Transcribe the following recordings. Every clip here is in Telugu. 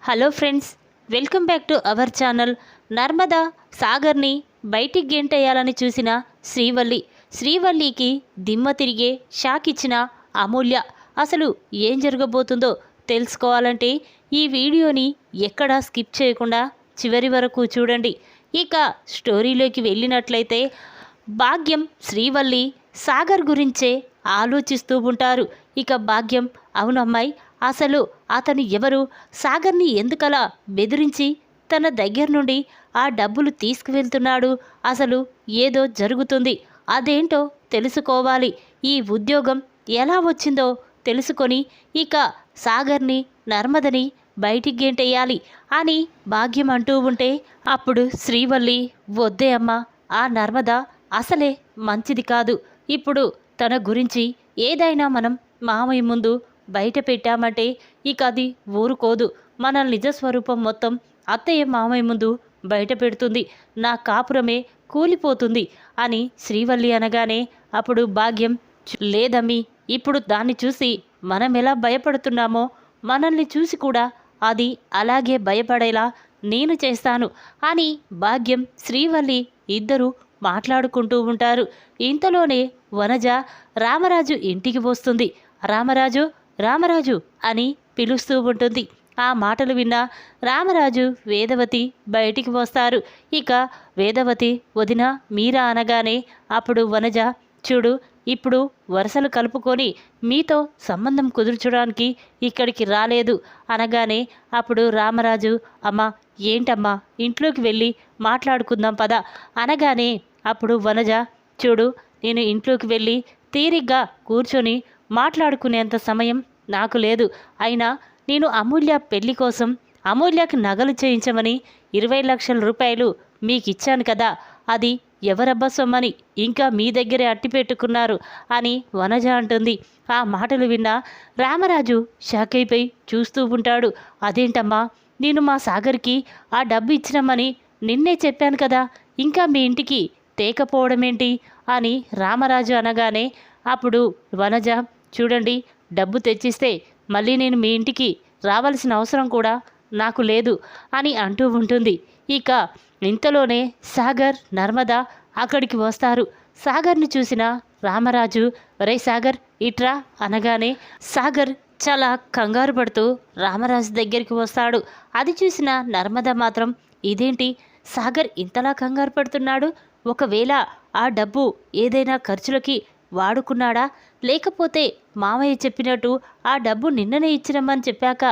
Hello friends, welcome back to our channel. Narmada సాగర్ని బయటికి గెంటేయాలని చూసిన శ్రీవల్లికి దిమ్మ తిరిగే షాక్ ఇచ్చిన అమూల్య. అసలు ఏం జరగబోతుందో తెలుసుకోవాలంటే ఈ వీడియోని ఎక్కడా స్కిప్ చేయకుండా చివరి వరకు చూడండి. ఇక స్టోరీలోకి వెళ్ళినట్లయితే భాగ్యం శ్రీవల్లి సాగర్ గురించే ఆలోచిస్తూ ఉంటారు. ఇక భాగ్యం, అవునమ్మాయి, అసలు అతను ఎవరు? సాగర్ని ఎందుకలా బెదిరించి తన దగ్గర నుండి ఆ డబ్బులు తీసుకువెళ్తున్నాడు? అసలు ఏదో జరుగుతుంది, అదేంటో తెలుసుకోవాలి. ఈ ఉద్యోగం ఎలా వచ్చిందో తెలుసుకొని ఇక సాగర్ని నర్మదని బయటికి గెంటేయాలి అని భాగ్యం అంటూ ఉంటే అప్పుడు శ్రీవల్లి, వద్దే అమ్మా, ఆ నర్మద అసలే మంచిది కాదు. ఇప్పుడు తన గురించి ఏదైనా మనం మామయ్య ముందు బయట పెట్టామంటే ఇక అది ఊరుకోదు. మన నిజస్వరూపం మొత్తం అత్తయ్య మామయ్య ముందు బయట పెడుతుంది, నా కాపురమే కూలిపోతుంది అని శ్రీవల్లి అనగానే అప్పుడు భాగ్యం, లేదమ్మి, ఇప్పుడు దాన్ని చూసి మనం ఎలా భయపడుతున్నామో మనల్ని చూసి కూడా అది అలాగే భయపడేలా నేను చేస్తాను అని భాగ్యం శ్రీవల్లి ఇద్దరూ మాట్లాడుకుంటూ ఉంటారు. ఇంతలోనే వనజ రామరాజు ఇంటికి వస్తుంది. రామరాజు అని పిలుస్తూ ఉంటుంది. ఆ మాటలు విన్న రామరాజు వేదవతి బయటికి వస్తారు. ఇక వేదవతి, వదిన మీరా అనగానే అప్పుడు వనజ, చూడు, ఇప్పుడు వరుసలు కలుపుకొని మీతో సంబంధం కుదుర్చడానికి ఇక్కడికి రాలేదు అనగానే అప్పుడు రామరాజు, అమ్మా, ఏంటమ్మా, ఇంట్లోకి వెళ్ళి మాట్లాడుకుందాం పద అనగానే అప్పుడు వనజ, చూడు, నేను ఇంట్లోకి వెళ్ళి తీరిగ్గా కూర్చొని మాట్లాడుకునేంత సమయం నాకు లేదు. అయినా నేను అమూల్య పెళ్లి కోసం అమూల్యకి నగలు చేయించమని 20 లక్షల రూపాయలు మీకు ఇచ్చాను కదా, అది ఎవరబ్బా సొమ్మని ఇంకా మీ దగ్గరే అట్టి పెట్టుకున్నారు అని వనజ అంటుంది. ఆ మాటలు విన్న రామరాజు షాక్ అయిపోయి చూస్తూ ఉంటాడు. అదేంటమ్మా, నేను మా సాగర్కి ఆ డబ్బు ఇచ్చినామని నిన్నే చెప్పాను కదా, ఇంకా మీ ఇంటికి తేకపోవడమేంటి అని రామరాజు అనగానే అప్పుడు వనజ, చూడండి, డబ్బు తెచ్చిస్తే మళ్ళీ నేను మీ ఇంటికి రావాల్సిన అవసరం కూడా నాకు లేదు అని అంటూ ఉంటుంది. ఇక ఇంతలోనే సాగర్ నర్మద అక్కడికి వస్తారు. సాగర్ని చూసిన రామరాజు, రే సాగర్, ఇట్రా అనగానే సాగర్ చాలా కంగారు పడుతూ రామరాజు దగ్గరికి వస్తాడు. అది చూసిన నర్మద మాత్రం, ఇదేంటి సాగర్ ఇంతలా కంగారు పడుతున్నాడు? ఒకవేళ ఆ డబ్బు ఏదైనా ఖర్చులకి వాడుకున్నాడా, లేకపోతే మామయ్య చెప్పినట్టు ఆ డబ్బు నిన్ననే ఇచ్చిరమ్మని చెప్పాక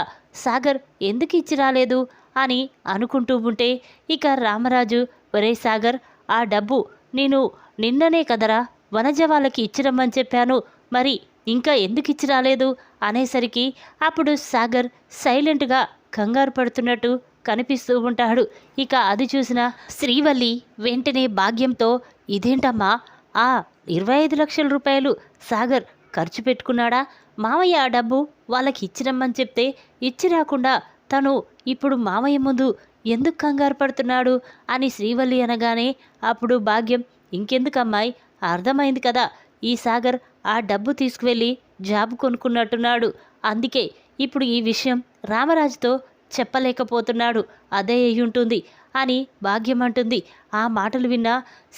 సాగర్ ఎందుకు ఇచ్చి రాలేదు అని అనుకుంటూ ఉంటే ఇక రామరాజు, ఒరే సాగర్, ఆ డబ్బు నేను నిన్ననే కదరా వనజ వాళ్ళకి ఇచ్చిరమ్మని చెప్పాను, మరి ఇంకా ఎందుకు ఇచ్చి రాలేదు అనేసరికి అప్పుడు సాగర్ సైలెంట్గా కంగారు పడుతున్నట్టు కనిపిస్తూ ఉంటాడు. ఇక అది చూసిన శ్రీవల్లి వెంటనే భాగ్యంతో, ఇదేంటమ్మా, ఆ 25 లక్షల రూపాయలు సాగర్ ఖర్చు పెట్టుకున్నాడా? మామయ్య ఆ డబ్బు వాళ్ళకి ఇచ్చిరమ్మని చెప్తే ఇచ్చి రాకుండా తను ఇప్పుడు మామయ్య ముందు ఎందుకు కంగారు పడుతున్నాడు అని శ్రీవల్లి అనగానే అప్పుడు భాగ్యం, ఇంకెందుకమ్మాయి, అర్థమైంది కదా, ఈ సాగర్ ఆ డబ్బు తీసుకువెళ్ళి జాబ్ కొనుక్కున్నట్టున్నాడు, అందుకే ఇప్పుడు ఈ విషయం రామరాజుతో చెప్పలేకపోతున్నాడు, అదే అయ్యుంటుంది అని భాగ్యం అంటుంది. ఆ మాటలు విన్న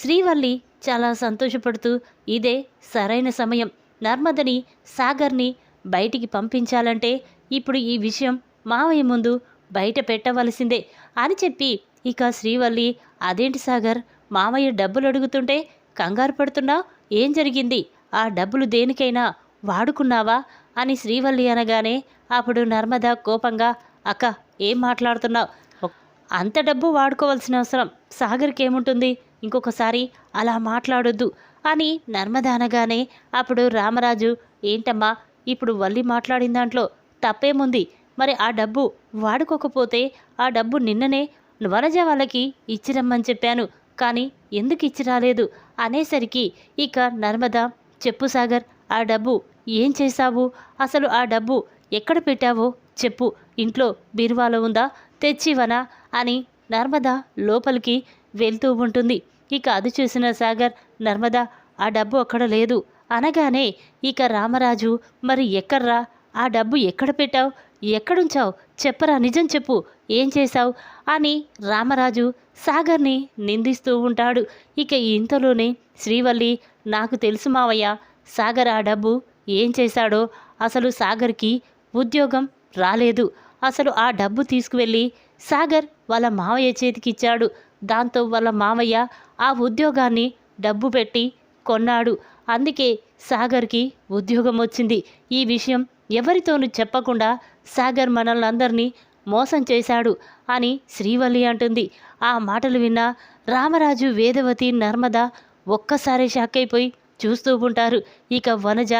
శ్రీవల్లి చాలా సంతోషపడుతూ, ఇదే సరైన సమయం, నర్మదని సాగర్ని బయటికి పంపించాలంటే ఇప్పుడు ఈ విషయం మావయ్య ముందు బయట పెట్టవలసిందే అని చెప్పి ఇక శ్రీవల్లి, అదేంటి సాగర్, మామయ్య డబ్బులు అడుగుతుంటే కంగారు పడుతున్నా, ఏం జరిగింది, ఆ డబ్బులు దేనికైనా వాడుకున్నావా అని శ్రీవల్లి అనగానే అప్పుడు నర్మద కోపంగా, అక్క, ఏం మాట్లాడుతున్నావు, అంత డబ్బు వాడుకోవాల్సిన అవసరం సాగర్కి ఏముంటుంది, ఇంకొకసారి అలా మాట్లాడొద్దు అని నర్మద అనగానే అప్పుడు రామరాజు, ఏంటమ్మా, ఇప్పుడు వల్లి మాట్లాడిన దాంట్లో తప్పేముంది, మరి ఆ డబ్బు వాడుకోకపోతే ఆ డబ్బు నిన్ననే వనజ వాళ్ళకి ఇచ్చిరమ్మని చెప్పాను, కానీ ఎందుకు ఇచ్చి రాలేదు అనేసరికి ఇక నర్మద, చెప్పు సాగర్, ఆ డబ్బు ఏం చేశావు, అసలు ఆ డబ్బు ఎక్కడ పెట్టావో చెప్పు, ఇంట్లో బీరువాలో ఉందా, తెచ్చివనా అని నర్మద లోపలికి వెళ్తూ ఉంటుంది. ఇక అది చూసిన సాగర్, నర్మద, ఆ డబ్బు అక్కడ లేదు అనగానే ఇక రామరాజు, మరి ఎక్కడ్రా, ఆ డబ్బు ఎక్కడ పెట్టావు, ఎక్కడుంచావు చెప్పరా, నిజం చెప్పు, ఏం చేశావు అని రామరాజు సాగర్ని నిందిస్తూ ఉంటాడు. ఇక ఇంతలోనే శ్రీవల్లి, నాకు తెలుసు మావయ్య, సాగర్ ఆ డబ్బు ఏం చేశాడో. అసలు సాగర్కి ఉద్యోగం రాలేదు. అసలు ఆ డబ్బు తీసుకువెళ్ళి సాగర్ వాళ్ళ మావయ్య చేతికిచ్చాడు. దాంతో వాళ్ళ మావయ్య ఆ ఉద్యోగాన్ని డబ్బు పెట్టి కొన్నాడు. అందుకే సాగర్కి ఉద్యోగం వచ్చింది. ఈ విషయం ఎవరితోనూ చెప్పకుండా సాగర్ మనల్నందరినీ మోసం చేశాడు అని శ్రీవల్లి అంటుంది. ఆ మాటలు విన్న రామరాజు, వేదవతి, నర్మద ఒక్కసారి షాక్ అయిపోయి చూస్తూ ఉంటారు. ఇక వనజ,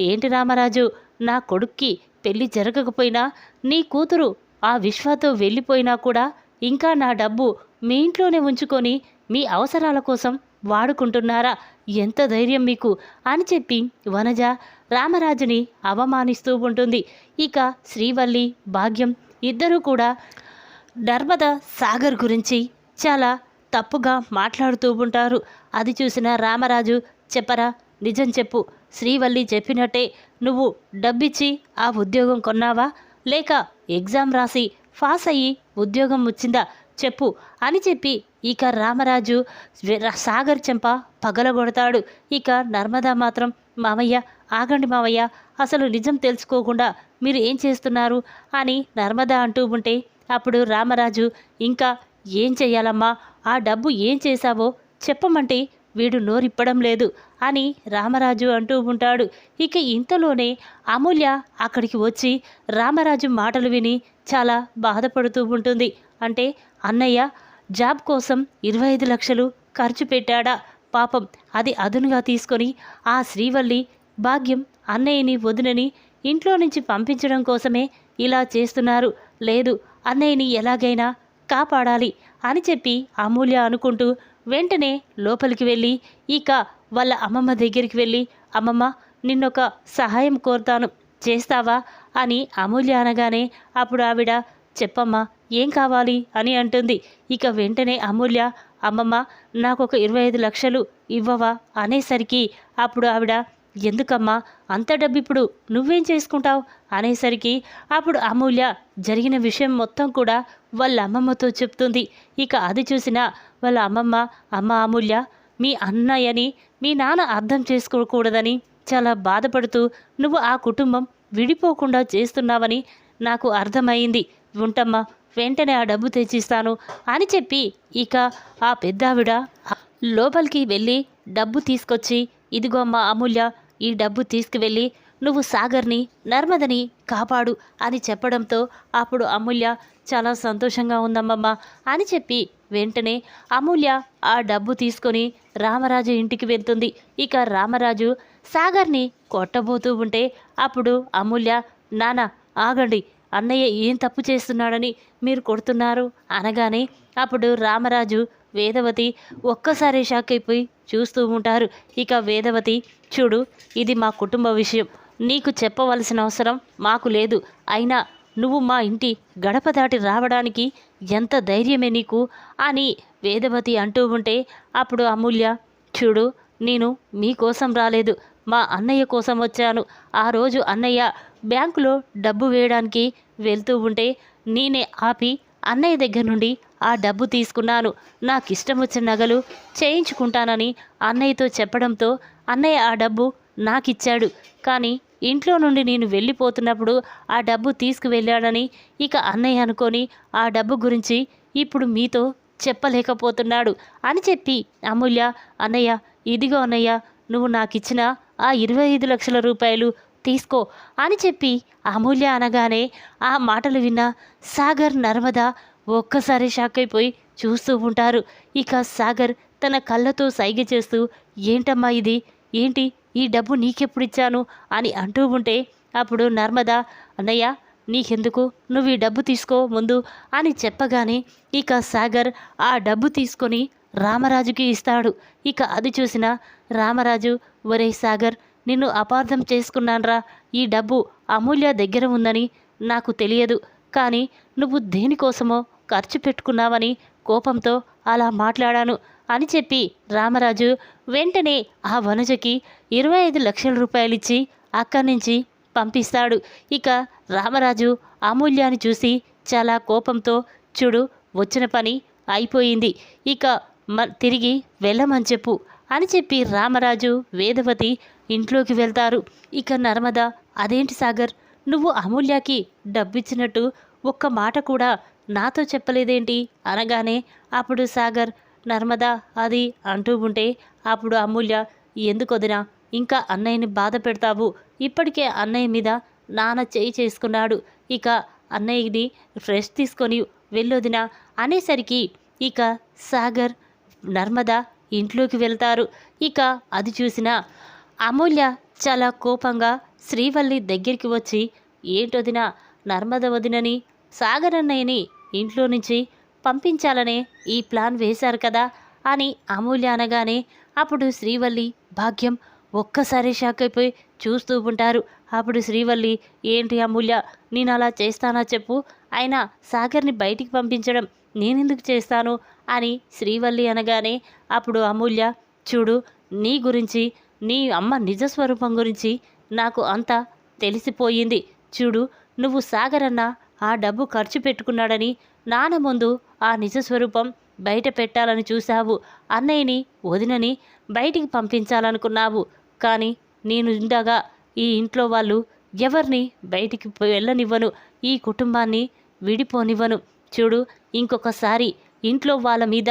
ఏంటి రామరాజు, నా కొడుక్కి పెళ్లి జరగకపోయినా నీ కూతురు ఆ విశ్వతో వెళ్ళిపోయినా కూడా ఇంకా నా డబ్బు మీ ఇంట్లోనే ఉంచుకొని మీ అవసరాల కోసం వాడుకుంటున్నారా? ఎంత ధైర్యం మీకు అని చెప్పి వనజ రామరాజుని అవమానిస్తూ ఉంటుంది. ఇక శ్రీవల్లి, భాగ్యం ఇద్దరూ కూడా నర్మద సాగర్ గురించి చాలా తప్పుగా మాట్లాడుతూ ఉంటారు. అది చూసిన రామరాజు, చెప్పరా, నిజం చెప్పు, శ్రీవల్లి చెప్పినట్టే నువ్వు డబ్బిచ్చి ఆ ఉద్యోగం కొన్నావా, లేక ఎగ్జామ్ రాసి పాస్ అయ్యి ఉద్యోగం వచ్చిందా చెప్పు అని చెప్పి ఇక రామరాజు సాగర్ చెంప పగలగొడతాడు. ఇక నర్మదా మాత్రం, మావయ్య ఆగండి మావయ్య, అసలు నిజం తెలుసుకోకుండా మీరు ఏం చేస్తున్నారు అని నర్మదా అంటూ ఉంటే అప్పుడు రామరాజు, ఇంకా ఏం చెయ్యాలమ్మా, ఆ డబ్బు ఏం చేశావో చెప్పమంటే వీడు నోరిప్పడం లేదు అని రామరాజు అంటూ ఉంటాడు. ఇక ఇంతలోనే అమూల్య అక్కడికి వచ్చి రామరాజు మాటలు విని చాలా బాధపడుతూ ఉంటుంది. అంటే అన్నయ్య జాబ్ కోసం 25 లక్షలు ఖర్చు పెట్టాడా పాపం, అది అదునుగా తీసుకొని ఆ శ్రీవల్లి, భాగ్యం అన్నయ్యని వదినని ఇంట్లో నుంచి పంపించడం కోసమే ఇలా చేస్తున్నారు. లేదు, అన్నయ్యని ఎలాగైనా కాపాడాలి అని చెప్పి అమూల్య అనుకుంటూ వెంటనే లోపలికి వెళ్ళి ఇక వాళ్ళ అమ్మమ్మ దగ్గరికి వెళ్ళి, అమ్మమ్మ నిన్నొక సహాయం కోరుతాను, చేస్తావా అని అమూల్య అనగానే అప్పుడు ఆవిడ, చెప్పమ్మా ఏం కావాలి అని అంటుంది. ఇక వెంటనే అమూల్య, అమ్మమ్మ నాకొక 25 లక్షలు ఇవ్వవా అనేసరికి అప్పుడు ఆవిడ, ఎందుకమ్మా అంత డబ్బు ఇప్పుడు నువ్వేం చేసుకుంటావు అనేసరికి అప్పుడు అమూల్య జరిగిన విషయం మొత్తం కూడా వాళ్ళ అమ్మమ్మతో చెప్తుంది. ఇక అది చూసిన వాళ్ళ అమ్మమ్మ, అమ్మ అమూల్య, మీ అన్నయ్యని మీ నాన్న అర్థం చేసుకోకూడదని చాలా బాధపడుతూ నువ్వు ఆ కుటుంబం విడిపోకుండా చేస్తున్నావని నాకు అర్థమైంది. ఉంటమ్మా, వెంటనే ఆ డబ్బు తెచ్చిస్తాను అని చెప్పి ఇక ఆ పెద్దావిడ లోపలికి వెళ్ళి డబ్బు తీసుకొచ్చి, ఇదిగో అమ్మ అమూల్య, ఈ డబ్బు తీసుకువెళ్ళి నువ్వు సాగర్ని, నర్మదని కాపాడు అని చెప్పడంతో అప్పుడు అమూల్య చాలా సంతోషంగా ఉందమ్మమ్మ అని చెప్పి వెంటనే అమూల్య ఆ డబ్బు తీసుకొని రామరాజు ఇంటికి వెళ్తుంది. ఇక రామరాజు సాగర్ని కొట్టబోతూ ఉంటే అప్పుడు అమూల్య, నాన్న ఆగండి, అన్నయ్య ఏం తప్పు చేస్తున్నాడని మీరు కొడుతున్నారు అనగానే అప్పుడు రామరాజు, వేదవతి ఒక్కసారి షాక్ అయిపోయి చూస్తూ ఉంటారు. ఇక వేదవతి, చూడు, ఇది మా కుటుంబ విషయం, నీకు చెప్పవలసిన అవసరం మాకు లేదు. అయినా నువ్వు మా ఇంటి గడప దాటి రావడానికి ఎంత ధైర్యమే నీకు అని వేదవతి అంటూ ఉంటే అప్పుడు అమూల్య, చూడు, నేను మీకోసం రాలేదు, మా అన్నయ్య కోసం వచ్చాను. ఆ రోజు అన్నయ్య బ్యాంకులో డబ్బు వేయడానికి వెళ్తూ ఉంటే నేనే ఆపి అన్నయ్య దగ్గర నుండి ఆ డబ్బు తీసుకున్నాను. నాకు ఇష్టం వచ్చిన నగలు చేయించుకుంటానని అన్నయ్యతో చెప్పడంతో అన్నయ్య ఆ డబ్బు నాకిచ్చాడు. కానీ ఇంట్లో నుండి నేను వెళ్ళిపోతున్నప్పుడు ఆ డబ్బు తీసుకువెళ్ళాడని ఇక అన్నయ్య అనుకొని ఆ డబ్బు గురించి ఇప్పుడు మీతో చెప్పలేకపోతున్నాడు అని చెప్పి అమూల్య, అన్నయ్య ఇదిగో అన్నయ్య, నువ్వు నాకిచ్చిన ఆ 25 లక్షల రూపాయలు తీసుకో అని చెప్పి అమూల్య అనగానే ఆ మాటలు విన్న సాగర్, నర్మద ఒక్కసారి షాక్ అయిపోయి చూస్తూ ఉంటారు. ఇక సాగర్ తన కళ్ళతో సైగ చేస్తూ, ఏంటమ్మా ఇది, ఏంటి ఈ డబ్బు నీకెప్పుడిచ్చాను అని అంటూ ఉంటే అప్పుడు నర్మద, అన్నయ్య నీకెందుకు, నువ్వు ఈ డబ్బు తీసుకో ముందు అని చెప్పగానే ఇక సాగర్ ఆ డబ్బు తీసుకొని రామరాజుకి ఇస్తాడు. ఇక అది చూసిన రామరాజు, ఒరే సాగర్, నిన్ను అపార్థం చేసుకున్నాన్రా, ఈ డబ్బు అమూల్య దగ్గర ఉందని నాకు తెలియదు, కానీ నువ్వు దేనికోసమో ఖర్చు పెట్టుకున్నావని కోపంతో అలా మాట్లాడాను అని చెప్పి రామరాజు వెంటనే ఆ వనజకి 25 లక్షల రూపాయలిచ్చి అక్కడి నుంచి పంపిస్తాడు. ఇక రామరాజు అమూల్యాని చూసి చాలా కోపంతో, చూడు వచ్చిన పని అయిపోయింది, ఇక తిరిగి వెళ్ళమని చెప్పు అని చెప్పి రామరాజు వేదవతి ఇంట్లోకి వెళ్తారు. ఇక నర్మద, అదేంటి సాగర్, నువ్వు అమూల్యకి డబ్బిచ్చినట్టు ఒక్క మాట కూడా నాతో చెప్పలేదేంటి అనగానే అప్పుడు సాగర్, నర్మద అది అంటూ ఉంటే అప్పుడు అమూల్య, ఎందుకొదినా ఇంకా అన్నయ్యని బాధ పెడతావు, ఇప్పటికే అన్నయ్య మీద నాన్న చేయి చేసుకున్నాడు, ఇక అన్నయ్యని ఫ్రెష్ తీసుకొని వెళ్ళొదినా అనేసరికి ఇక సాగర్ నర్మద ఇంట్లోకి వెళ్తారు. ఇక అది చూసిన అమూల్య చాలా కోపంగా శ్రీవల్లి దగ్గరికి వచ్చి, ఏంటొదినా, నర్మద వదినని సాగర్ అన్నయ్యని ఇంట్లో నుంచి పంపించాలనే ఈ ప్లాన్ వేశారు కదా అని అమూల్య అనగానే అప్పుడు శ్రీవల్లి భాగ్యం ఒక్కసారి షాక్ అయిపోయి చూస్తూ ఉంటారు. అప్పుడు శ్రీవల్లి, ఏంటి అమూల్య, నేను అలా చేస్తానా చెప్పు, అయినా సాగర్ని బయటికి పంపించడం నేనెందుకు చేస్తాను అని శ్రీవల్లి అనగానే అప్పుడు అమూల్య, చూడు నీ గురించి, నీ అమ్మ నిజస్వరూపం గురించి నాకు అంతా తెలిసిపోయింది, చూడు నువ్వు సాగర్ అన్న ఆ డబ్బు ఖర్చు పెట్టుకున్నాడని నాన్న ముందు ఆ నిజస్వరూపం బయట పెట్టాలని చూశావు, అన్నయ్యని వదినని బయటికి పంపించాలనుకున్నావు, కానీ నేను ఉండగా ఈ ఇంట్లో వాళ్ళు ఎవరిని బయటికి వెళ్ళనివ్వను, ఈ కుటుంబాన్ని విడిపోనివ్వను, చూడు ఇంకొకసారి ఇంట్లో వాళ్ళ మీద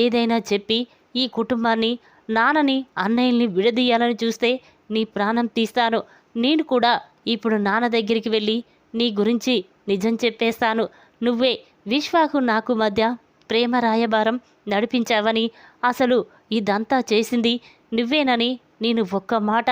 ఏదైనా చెప్పి ఈ కుటుంబాన్ని, నాన్నని అన్నయ్యల్ని విడదీయాలని చూస్తే నీ ప్రాణం తీస్తాను, నేను కూడా ఇప్పుడు నాన్న దగ్గరికి వెళ్ళి నీ గురించి నిజం చెప్పేస్తాను, నువ్వే విశ్వాకు నాకు మధ్య ప్రేమ రాయబారం నడిపించావని, అసలు ఇదంతా చేసింది నువ్వేనని నేను ఒక్క మాట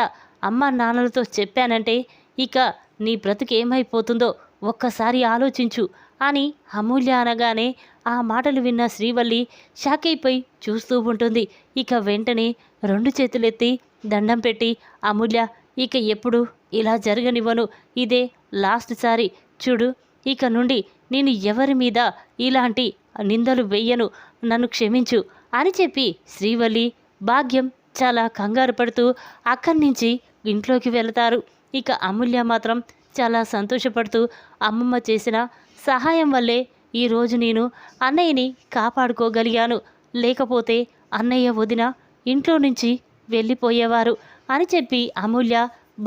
అమ్మ నాన్నలతో చెప్పానంటే ఇక నీ బ్రతుకేమైపోతుందో ఒక్కసారి ఆలోచించు అని అమూల్య అనగానే ఆ మాటలు విన్న శ్రీవల్లి షాక్ అయిపోయి చూస్తూ ఉంటుంది. ఇక వెంటనే రెండు చేతులెత్తి దండం పెట్టి, అమూల్య ఇక ఎప్పుడు ఇలా జరగనివ్వను, ఇదే లాస్ట్ సారి, చూడు ఇక నుండి నేను ఎవరి మీద ఇలాంటి నిందలు వెయ్యను, నన్ను క్షమించు అని చెప్పి శ్రీవల్లి భాగ్యం చాలా కంగారు పడుతూ అక్కడి నుంచి ఇంట్లోకి వెళతారు. ఇక అమూల్య మాత్రం చాలా సంతోషపడుతూ, అమ్మమ్మ చేసిన సహాయం వల్లే ఈరోజు నేను అన్నయ్యని కాపాడుకోగలిగాను, లేకపోతే అన్నయ్య వదిన ఇంట్లో నుంచి వెళ్ళిపోయేవారు అని చెప్పి అమూల్య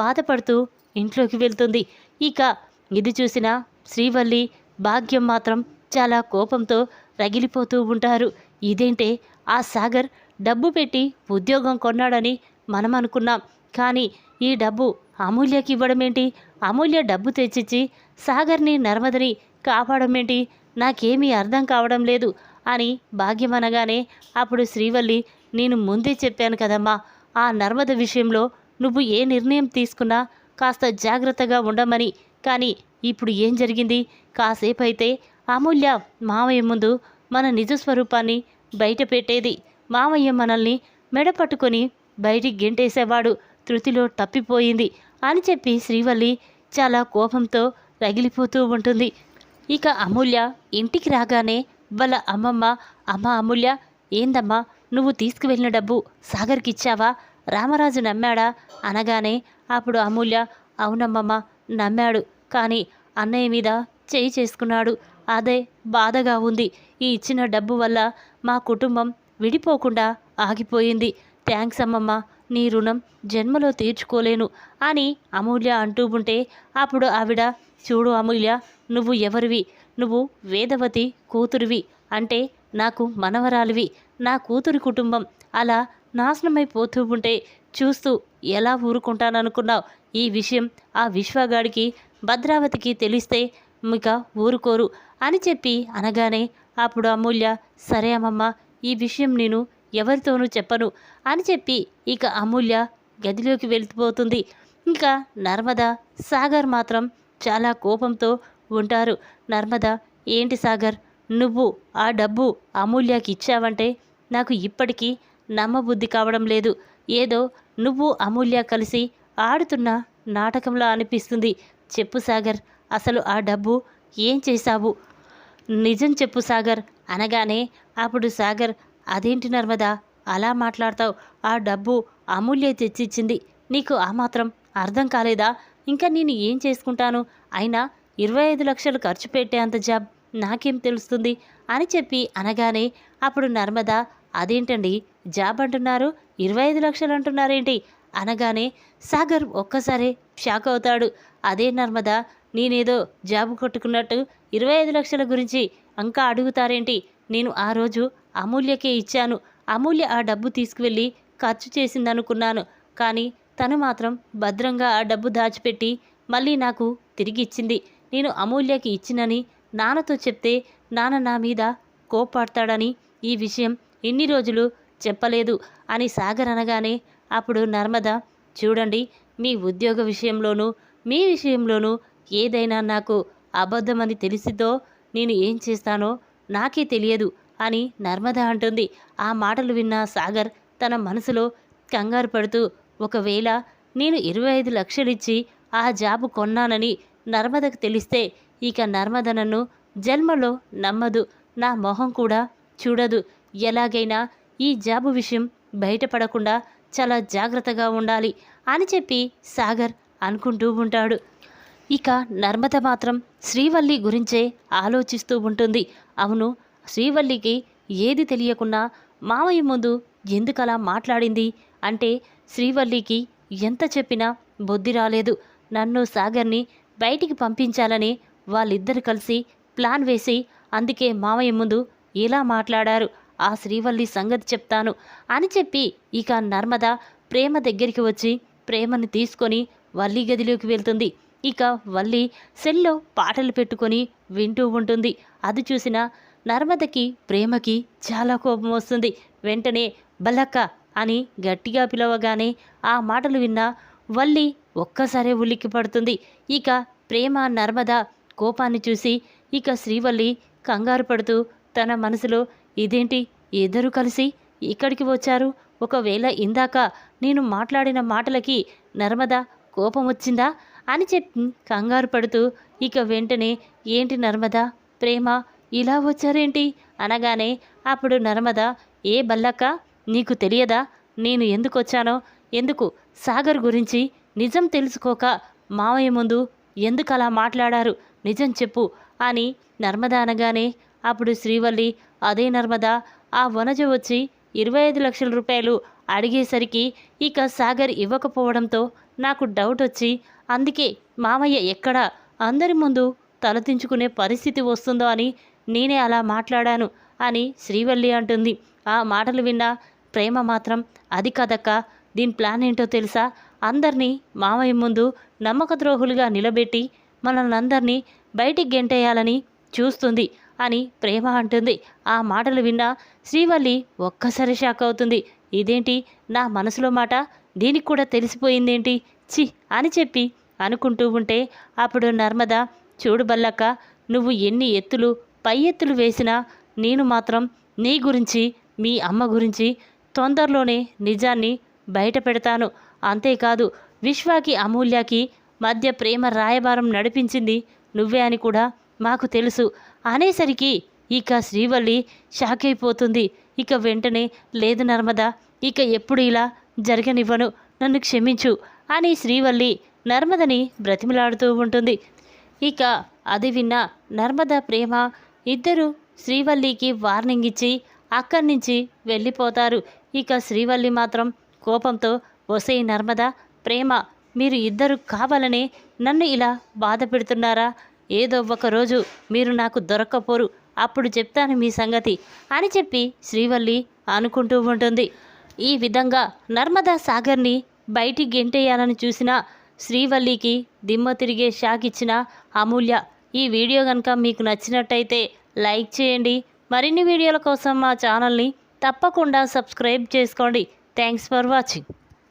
బాధపడుతూ ఇంట్లోకి వెళ్తుంది. ఇక ఇది చూసిన శ్రీవల్లి భాగ్యం మాత్రం చాలా కోపంతో రగిలిపోతూ ఉంటారు. ఇదేంటే, ఆ సాగర్ డబ్బు పెట్టి ఉద్యోగం కొన్నాడని మనం అనుకున్నాం, కానీ ఈ డబ్బు అమూల్యకి ఇవ్వడమేంటి, అమూల్య డబ్బు తెచ్చిచ్చి సాగర్ని నర్మదని కాపాడమేంటి, నాకేమీ అర్థం కావడం లేదు అని భాగ్యం అనగానే అప్పుడు శ్రీవల్లి, నేను ముందే చెప్పాను కదమ్మా, ఆ నర్మద విషయంలో నువ్వు ఏ నిర్ణయం తీసుకున్నా కాస్త జాగ్రత్తగా ఉండమని, కానీ ఇప్పుడు ఏం జరిగింది, కాసేపు అయితే అమూల్య మావయ్య ముందు మన నిజస్వరూపాన్ని బయట పెట్టేది, మావయ్య మనల్ని మెడపట్టుకొని బయటికి గెంటేసేవాడు, తృతిలో తప్పిపోయింది అని చెప్పి శ్రీవల్లి చాలా కోపంతో రగిలిపోతూ ఉంటుంది. ఇక అమూల్య ఇంటికి రాగానే వాళ్ళ అమ్మమ్మ, అమ్మ అమూల్య, ఏందమ్మా నువ్వు తీసుకువెళ్ళిన డబ్బు సాగర్కి ఇచ్చావా, రామరాజు నమ్మాడా అనగానే అప్పుడు అమూల్య, అవునమ్మమ్మ నమ్మాడు, కానీ అన్నయ్య మీద చేయి చేసుకున్నాడు, అదే బాధగా ఉంది, ఈ ఇచ్చిన డబ్బు వల్ల మా కుటుంబం విడిపోకుండా ఆగిపోయింది, థ్యాంక్స్ అమ్మమ్మ, నీ రుణం జన్మలో తీర్చుకోలేను అని అమూల్య అంటూ ఉంటే అప్పుడు ఆవిడ, చూడు అమూల్య, నువ్వు ఎవరివి, నువ్వు వేదవతి కూతురివి, అంటే నాకు మనవరాలివి, నా కూతురి కుటుంబం అలా నాశనమైపోతూ ఉంటే చూస్తూ ఎలా ఊరుకుంటాననుకున్నావు, ఈ విషయం ఆ విశ్వగాడికి భద్రావతికి తెలిస్తే ఇక ఊరుకోరు అని చెప్పి అనగానే అప్పుడు అమూల్య, సరే అమ్మమ్మ, ఈ విషయం నేను ఎవరితోనూ చెప్పను అని చెప్పి ఇక అమూల్య గదిలోకి వెళ్ళిపోతుంది. ఇంకా నర్మద సాగర్ మాత్రం చాలా కోపంతో ఉంటారు. నర్మద, ఏంటి సాగర్, నువ్వు ఆ డబ్బు అమూల్యకి ఇచ్చావంటే నాకు ఇప్పటికీ నమ్మబుద్ధి కావడం లేదు, ఏదో నువ్వు అమూల్య కలిసి ఆడుతున్న నాటకంలా అనిపిస్తుంది, చెప్పు సాగర్, అసలు ఆ డబ్బు ఏం చేశావు, నిజం చెప్పు సాగర్ అనగానే అప్పుడు సాగర్, అదేంటి నర్మద అలా మాట్లాడతావు, ఆ డబ్బు అమూల్య తెచ్చిచ్చింది, నీకు ఆ మాత్రం అర్థం కాలేదా, ఇంకా నేను ఏం చేసుకుంటాను అయినా 25 లక్షలు ఖర్చు పెట్టేంత జాబ్ నాకేం తెలుస్తుంది అని చెప్పి అనగానే అప్పుడు నర్మద, అదేంటండి జాబ్ అంటున్నారు, 25 లక్షలు అంటున్నారేంటి అనగానే సాగర్ ఒక్కసారే షాక్ అవుతాడు. అదే నర్మద, నేనేదో జాబు కొట్టుకున్నట్టు 25 లక్షల గురించి ఇంకా అడుగుతారేంటి? నేను ఆ రోజు అమూల్యకే ఇచ్చాను. అమూల్య ఆ డబ్బు తీసుకువెళ్ళి ఖర్చు చేసిందనుకున్నాను. కానీ తను మాత్రం భద్రంగా ఆ డబ్బు దాచిపెట్టి మళ్ళీ నాకు తిరిగి ఇచ్చింది. నేను అమూల్యకి ఇచ్చినని నాన్నతో చెప్తే నాన్న నా మీద కోప్పడతాడని ఈ విషయం ఇన్ని రోజులు చెప్పలేదు అని సాగర్ అనగానే అప్పుడు నర్మద, చూడండి, మీ ఉద్యోగ విషయంలోనూ మీ విషయంలోనూ ఏదైనా నాకు అబద్ధమని తెలిసిందో నేను ఏం చేస్తానో నాకే తెలియదు అని నర్మద అంటుంది. ఆ మాటలు విన్న సాగర్ తన మనసులో కంగారు పడుతూ, ఒకవేళ నేను 25 లక్షలిచ్చి ఆ జాబు కొన్నానని నర్మదకు తెలిస్తే ఇక నర్మద నన్ను జన్మలో నమ్మదు, నా మొహం కూడా చూడదు. ఎలాగైనా ఈ జాబు విషయం బయటపడకుండా చాలా జాగ్రత్తగా ఉండాలి అని చెప్పి సాగర్ అనుకుంటూ ఉంటాడు. ఇక నర్మద మాత్రం శ్రీవల్లి గురించే ఆలోచిస్తూ ఉంటుంది. అవును, శ్రీవల్లికి ఏది తెలియకున్నా మావయ్య ముందు ఎందుకలా మాట్లాడింది అంటే శ్రీవల్లికి ఎంత చెప్పినా బుద్ధి రాలేదు. నన్ను సాగర్ని బయటికి పంపించాలని వాళ్ళిద్దరు కలిసి ప్లాన్ వేసి అందుకే మావయ్య ముందు ఇలా మాట్లాడారు. ఆ శ్రీవల్లి సంగతి చెప్తాను అని చెప్పి ఇక నర్మద ప్రేమ దగ్గరికి వచ్చి ప్రేమని తీసుకొని వల్లి గదిలోకి వెళ్తుంది. ఇక వల్లి సెల్లో పాటలు పెట్టుకొని వింటూ ఉంటుంది. అది చూసిన నర్మదకి ప్రేమకి చాలా కోపం వస్తుంది. వెంటనే బలక్క అని గట్టిగా పిలవగానే ఆ మాటలు విన్న వల్లి ఒక్కసారే ఉలిక్కి పడుతుంది. ఇక ప్రేమ నర్మద కోపాన్ని చూసి ఇక శ్రీవల్లి కంగారు పడుతూ తన మనసులో, ఇదేంటి ఇద్దరు కలిసి ఇక్కడికి వచ్చారు, ఒకవేళ ఇందాక నేను మాట్లాడిన మాటలకి నర్మద కోపం వచ్చిందా అని చెప్పి కంగారు పడుతూ ఇక వెంటనే, ఏంటి నర్మద, ప్రేమ ఇలా వచ్చారేంటి అనగానే అప్పుడు నర్మద, ఏ బల్లక్క, నీకు తెలియదా నేను ఎందుకు వచ్చానో? ఎందుకు సాగర్ గురించి నిజం తెలుసుకోక మావయ్య ముందు ఎందుకు అలా మాట్లాడారు, నిజం చెప్పు అని నర్మద అనగానే అప్పుడు శ్రీవల్లి, అదే నర్మద, ఆ వనజ వచ్చి 25 లక్షల రూపాయలు అడిగేసరికి ఇక సాగర్ ఇవ్వకపోవడంతో నాకు డౌట్ వచ్చి అందుకే మామయ్య ఎక్కడ అందరి ముందు తలదించుకునే పరిస్థితి వస్తుందో అని నేనే అలా మాట్లాడాను అని శ్రీవల్లి అంటుంది. ఆ మాటలు విన్న ప్రేమ మాత్రం, అది కదక్క, దీని ప్లాన్ ఏంటో తెలుసా? అందరినీ మామయ్య ముందు నమ్మకద్రోహులుగా నిలబెట్టి మనల్ని అందరినీ బయటికి గెంటేయాలని చూస్తుంది అని ప్రేమ అంటుంది. ఆ మాటలు విన్న శ్రీవల్లి ఒక్కసారి షాక్ అవుతుంది. ఇదేంటి నా మనసులో మాట దీనికి కూడా తెలిసిపోయిందేంటి, చి అని చెప్పి అనుకుంటూ ఉంటే అప్పుడు నర్మద, చూడు బల్లక్క, నువ్వు ఎన్ని ఎత్తులు పై ఎత్తులు వేసినా నేను మాత్రం నీ గురించి మీ అమ్మ గురించి తొందరలోనే నిజాన్ని బయట పెడతాను. అంతేకాదు విశ్వాకి అమూల్యకి మధ్య ప్రేమ రాయబారం నడిపించింది నువ్వే అని కూడా మాకు తెలుసు అనేసరికి ఇక శ్రీవల్లి షాక్ అయిపోతుంది. ఇక వెంటనే, లేదు నర్మద, ఇక ఎప్పుడు ఇలా జరగనివ్వను, నన్ను క్షమించు అని శ్రీవల్లి నర్మదని బ్రతిమలాడుతూ ఉంటుంది. ఇక అది విన్న నర్మద ప్రేమ ఇద్దరు శ్రీవల్లికి వార్నింగ్ ఇచ్చి అక్కడి నుంచి వెళ్ళిపోతారు. ఇక శ్రీవల్లి మాత్రం కోపంతో, ఒసేయ్ నర్మద, ప్రేమ, మీరు ఇద్దరు కావాలనే నన్ను ఇలా బాధ పెడుతున్నారా? ఏదో ఒకరోజు మీరు నాకు దొరక్కపోరు, అప్పుడు చెప్తాను మీ సంగతి అని చెప్పి శ్రీవల్లి అనుకుంటూ ఉంటుంది. ఈ విధంగా నర్మదా సాగర్ని బయటికి గెంటేయాలని చూసిన శ్రీవల్లికి దిమ్మ తిరిగే షాక్ ఇచ్చిన అమూల్య. ఈ వీడియో కనుక మీకు నచ్చినట్టయితే లైక్ చేయండి. మరిన్ని వీడియోల కోసం మా ఛానల్ని తప్పకుండా సబ్స్క్రైబ్ చేసుకోండి. Thanks for watching.